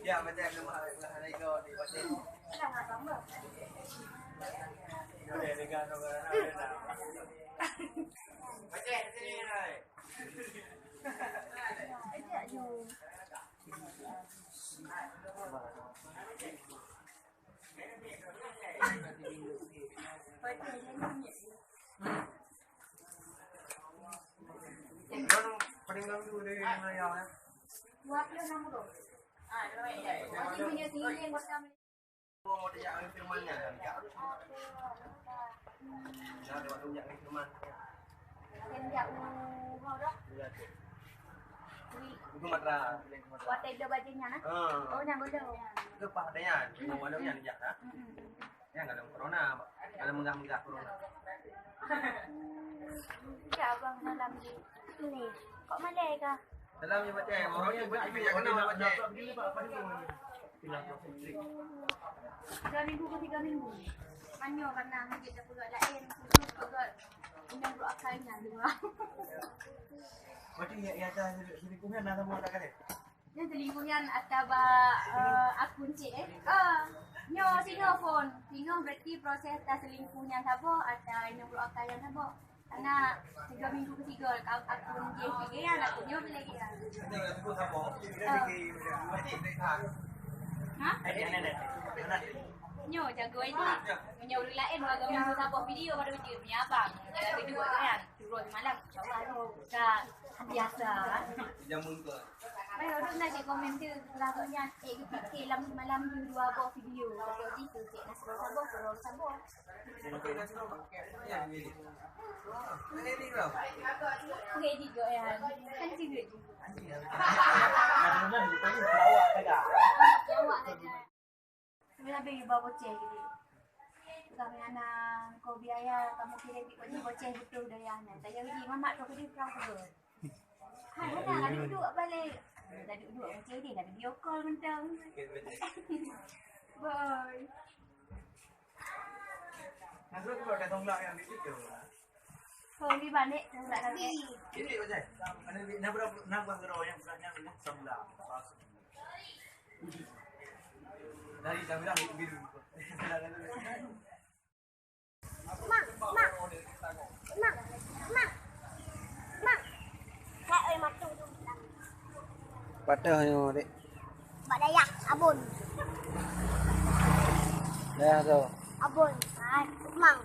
Ya, macam nama Nego di Bacem. Bacem sini ni. Ajak jom. Paling dulu dari Melayu ya. Buat dia nama tu. Dia punya tinggi yang buat kami. Oh, dia yang firmannya. Nah, dia waktu yang firman. Yang dia mau dah. Itu matra. Buat dia bajunya nah. Oh, yang boleh. Itu pak adanya. Mau ada yang jak dah. Ya enggak ada corona, ada menggah-menggah corona. Ya, abang dalam ni. Kok Malay kah? Dalam ni macam orangnya betul yang kena macam. Tiga minggu ke 3 minggu. Manyo karena hajat dah pulak lain. Juga yang doa kainnya dua. Berarti ya ada selingkuhan dah semua tak ada. Yang selingkuhan atau akun cik nyo singo phone. Singo berarti proses dah selingkuhnya sabo atau yang doa kain sabo. Karena 3 minggu ke 3 akun JPG kan akun nyo bila dia. Ini aku sabo. Berarti tak. Ha? Ada. Nyo jago ini. Nyo lain warga minggu sabo video baru dia punya abang. Jaga kedua tu kan. Turun malam. Insya-Allah tu. Dah biasa. Yang muncul. Baik, orang nak cik komen tu Lagunya fikir malam tu 2 buah video Tapi tu cik nak sabah Kurang sabah Ini tau. Okay juga ya Kan juga Jawab saja Bila bagi bawa boceh gitu Kami anak kau biaya Kamu kirim boceh betul dari anak Saya pergi mamak tu pergi perang kubur Hai, nak duduk balik dah duduk macam ni dah video call mentang. Bye. Nak suruh kalau ada tonglak yang di situ. Oh, ni balik tonglak lagi. Ini macam. Ada nak buat gerau yang bukannya sebelah. Dari sebelah biru. Mak. Kak oi mak tu. Patah yo dek. Mak dayak abun. Dah tu. Abun. Mang.